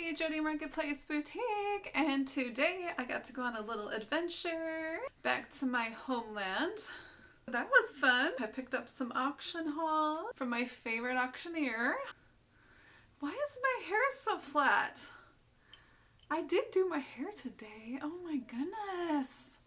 Hey, Jody Marketplace Boutique, and today I got to go on a little adventure back to my homeland. That was fun. I picked up some auction haul from my favorite auctioneer. Why is my hair so flat? I did do my hair today. Oh my goodness.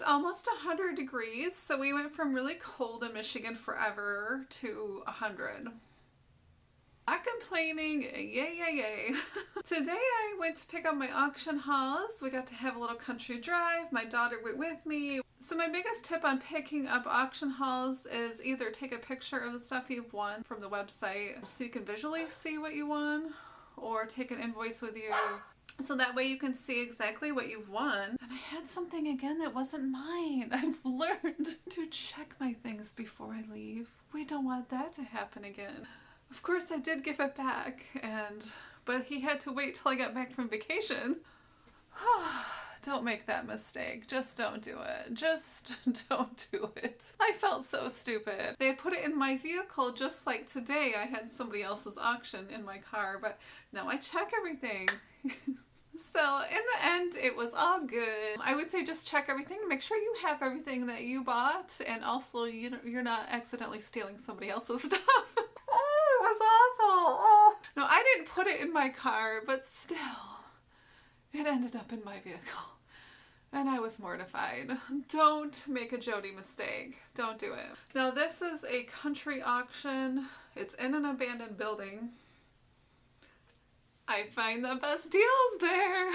Almost 100 degrees, so we went from really cold in Michigan forever to 100. Not complaining, yay, yay, yay. Today I went to pick up my auction hauls. We got to have a little country drive. My daughter went with me. So my biggest tip on picking up auction hauls is either take a picture of the stuff you've won from the website so you can visually see what you won, or take an invoice with you. So that way you can see exactly what you've won. And I had something again that wasn't mine. I've learned to check my things before I leave. We don't want that to happen again. Of course I did give it back, but he had to wait till I got back from vacation. Don't make that mistake. Just don't do it. Just don't do it. I felt so stupid. They had put it in my vehicle just like today. I had somebody else's auction in my car, but now I check everything. So in the end, it was all good. I would say just check everything to make sure you have everything that you bought, and also you're not accidentally stealing somebody else's stuff. Oh, it was awful. Oh. No, I didn't put it in my car, but still, it ended up in my vehicle. And I was mortified. Don't make a Jody mistake. Don't do it. Now this is a country auction. It's in an abandoned building. I find the best deals there.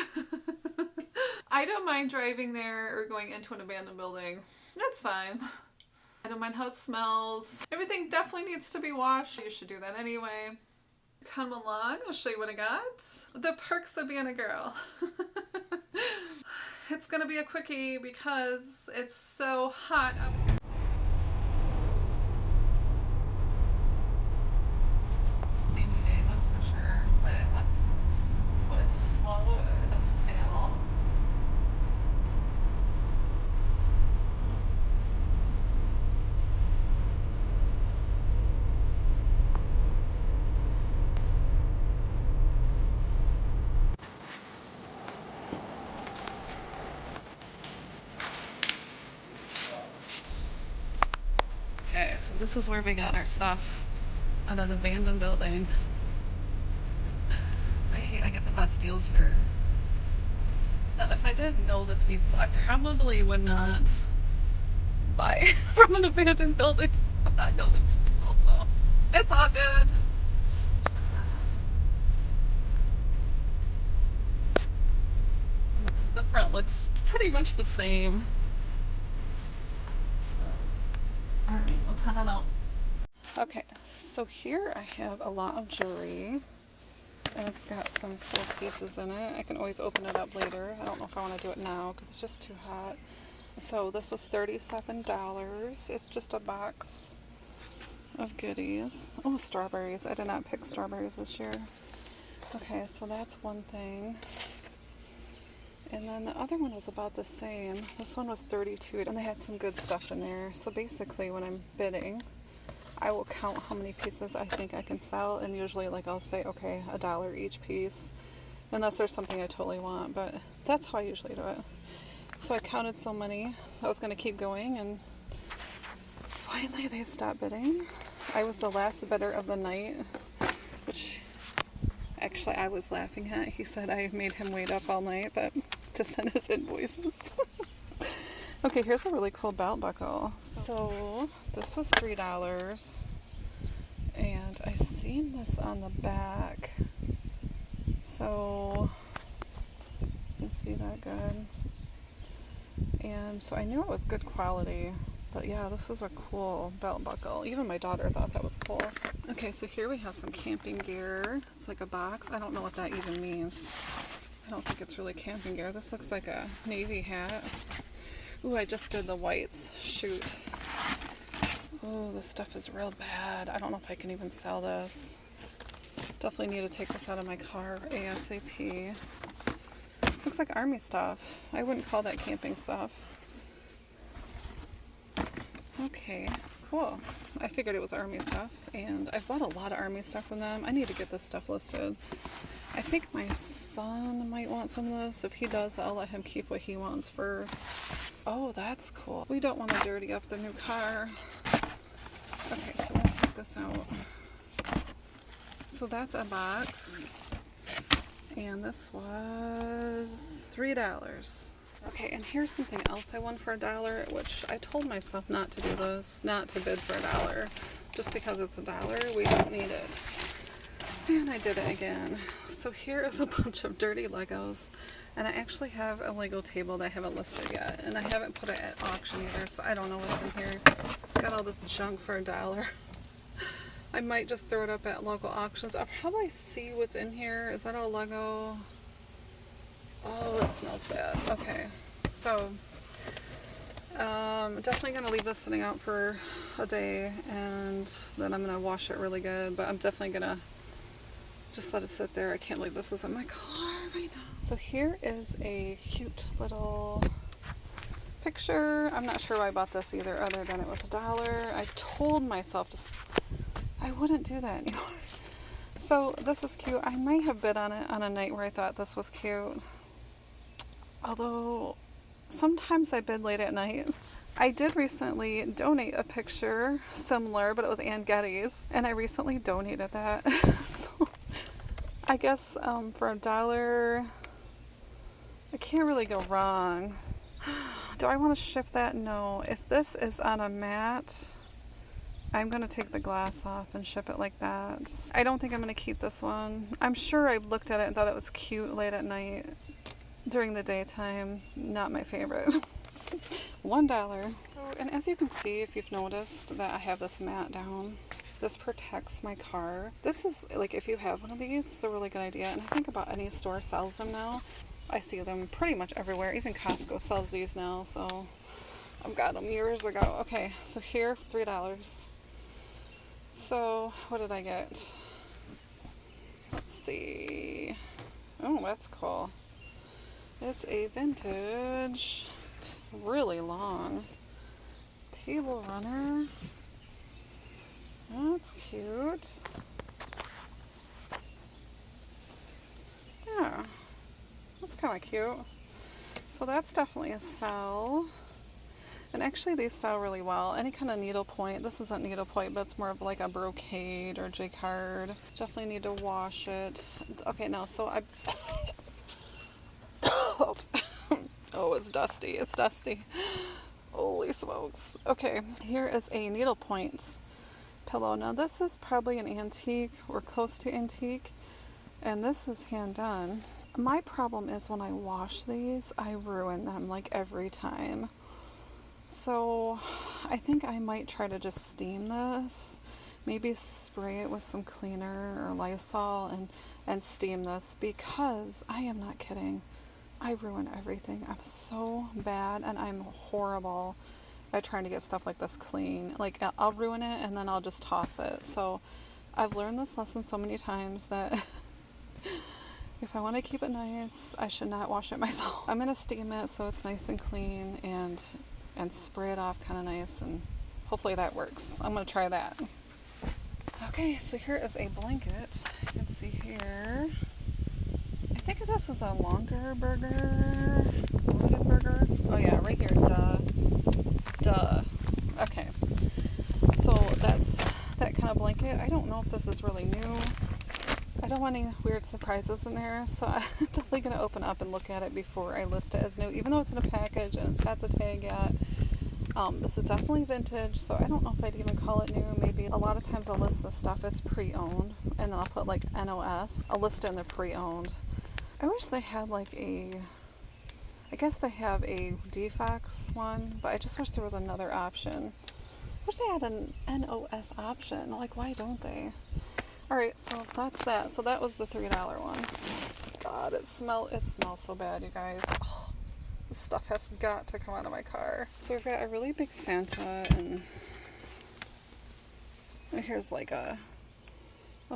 I don't mind driving there or going into an abandoned building. That's fine. I don't mind how it smells. Everything definitely needs to be washed. You should do that anyway. Come along, I'll show you what I got. The perks of being a girl. It's gonna be a quickie because it's so hot up here. Okay, so this is where we got our stuff out of the abandoned building. I get the best deals here. Now, if I didn't know the people, I probably would not buy from an abandoned building. I know these people, so it's all good. The front looks pretty much the same. So, alright, let's head on out. Okay, so here I have a lot of jewelry, and it's got some cool pieces in it. I can always open it up later. I don't know if I want to do it now because it's just too hot. So this was $37. It's just a box of goodies. Oh, strawberries. I did not pick strawberries this year. Okay, so that's one thing. And then the other one was about the same. This one was $32, and they had some good stuff in there. So basically when I'm bidding, I will count how many pieces I think I can sell, and usually like I'll say, okay, $1 each piece, unless there's something I totally want, but that's how I usually do it. So I counted so many, I was going to keep going, and finally they stopped bidding. I was the last bidder of the night, which actually I was laughing at. He said I made him wait up all night, but to send his invoices. Okay, here's a really cool belt buckle. So this was $3, and I seen this on the back, so you can see that good. And so I knew it was good quality, but yeah, this is a cool belt buckle. Even my daughter thought that was cool. Okay, so here we have some camping gear. It's like a box. I don't know what that even means. I don't think it's really camping gear. This looks like a Navy hat. Ooh, I just did the whites. Shoot. Oh, this stuff is real bad. I don't know if I can even sell this. Definitely need to take this out of my car ASAP. Looks like army stuff. I wouldn't call that camping stuff. Okay, cool. I figured it was army stuff, and I've bought a lot of army stuff from them. I need to get this stuff listed. I think my son might want some of this. If he does, I'll let him keep what he wants first. Oh, that's cool. We don't want to dirty up the new car. Okay, so we'll take this out. So that's a box. And this was $3. Okay, and here's something else I won for $1, which I told myself not to do this, not to bid for $1. Just because it's $1, we don't need it. And I did it again. So here is a bunch of dirty Legos. And I actually have a Lego table that I haven't listed yet. And I haven't put it at auction either, so I don't know what's in here. Got all this junk for $1. I might just throw it up at local auctions. I'll probably see what's in here. Is that all Lego? Oh, it smells bad. Okay, so definitely gonna leave this sitting out for a day, and then I'm gonna wash it really good. But I'm definitely gonna just let it sit there. I can't believe this is in my car right now. So here is a cute little picture. I'm not sure why I bought this either, other than it was $1. I told myself I wouldn't do that anymore. So this is cute. I might have bid on it on a night where I thought this was cute. Although sometimes I bid late at night. I did recently donate a picture similar, but it was Ann Getty's, and I recently donated that. So I guess for $1, I can't really go wrong. Do I want to ship that? No. If this is on a mat, I'm going to take the glass off and ship it like that. I don't think I'm going to keep this one. I'm sure I looked at it and thought it was cute late at night. During the daytime, not my favorite. $1. And as you can see, if you've noticed, that I have this mat down. This protects my car. This is, like, if you have one of these, it's a really good idea. And I think about any store sells them now. I see them pretty much everywhere. Even Costco sells these now, so I've got them years ago. Okay, so here, $3. So, what did I get? Let's see. Oh, that's cool. It's a vintage, really long table runner. That's cute. Yeah, that's kind of cute. So that's definitely a sell. And actually these sell really well. Any kind of needlepoint. This isn't needlepoint, but it's more of like a brocade or jacquard. Definitely need to wash it. Okay, now so I... Oh, it's dusty. It's dusty. Holy smokes. Okay, here is a needlepoint pillow. Now this is probably an antique or close to antique, and this is hand done. My problem is when I wash these, I ruin them like every time. So I think I might try to just steam this. Maybe spray it with some cleaner or Lysol and steam this, because I am not kidding. I ruin everything. I'm so bad, and I'm horrible at trying to get stuff like this clean. Like, I'll ruin it and then I'll just toss it. So I've learned this lesson so many times that if I want to keep it nice, I should not wash it myself. I'm gonna steam it so it's nice and clean, and spray it off kind of nice, and hopefully that works. I'm gonna try that. Okay, so here is a blanket. You can see here. I think this is a longer burger. Oh yeah, right here. Duh. Okay. So that's that kind of blanket. I don't know if this is really new. I don't want any weird surprises in there, so I'm definitely going to open up and look at it before I list it as new, even though it's in a package and it's got the tag yet. This is definitely vintage, so I don't know if I'd even call it new. Maybe a lot of times I'll list the stuff as pre-owned, and then I'll put like NOS. I'll list it in the pre-owned. I wish they had like I guess they have a defects one, but I just wish there was another option. I wish they had an NOS option. Like, why don't they? Alright, so that's that. So that was the $3 one. God, it smells so bad, you guys. Oh, this stuff has got to come out of my car. So we've got a really big Santa, and Here's like a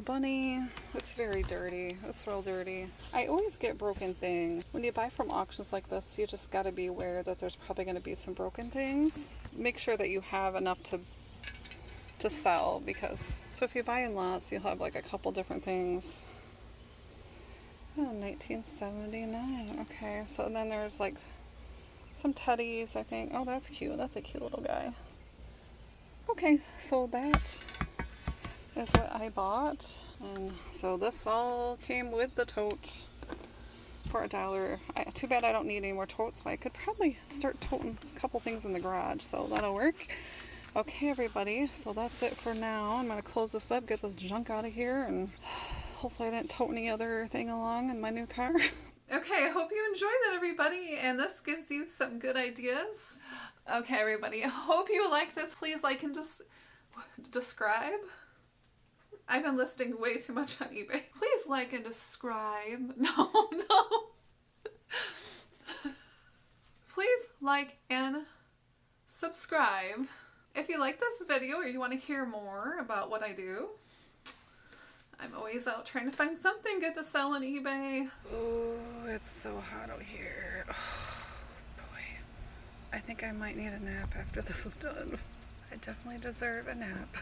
bunny. It's very dirty. It's real dirty. I always get broken things. When you buy from auctions like this, you just got to be aware that there's probably going to be some broken things. Make sure that you have enough to sell, because so if you buy in lots, you'll have like a couple different things. Oh, 1979. Okay, so then there's like some teddies, I think. Oh, that's cute. That's a cute little guy. Okay, so that is what I bought. And so this all came with the tote for $1. Too bad I don't need any more totes, but I could probably start toting a couple things in the garage, so that'll work. Okay, everybody, so that's it for now. I'm going to close this up, get this junk out of here, and hopefully I didn't tote any other thing along in my new car. Okay, I hope you enjoyed that, everybody, and this gives you some good ideas. Okay, everybody, I hope you liked this. Please like and just describe. I've been listing way too much on eBay. Please like and describe. No. Please like and subscribe if you like this video or you want to hear more about what I do. I'm always out trying to find something good to sell on eBay. Oh, it's so hot out here. Oh, boy. I think I might need a nap after this is done. I definitely deserve a nap.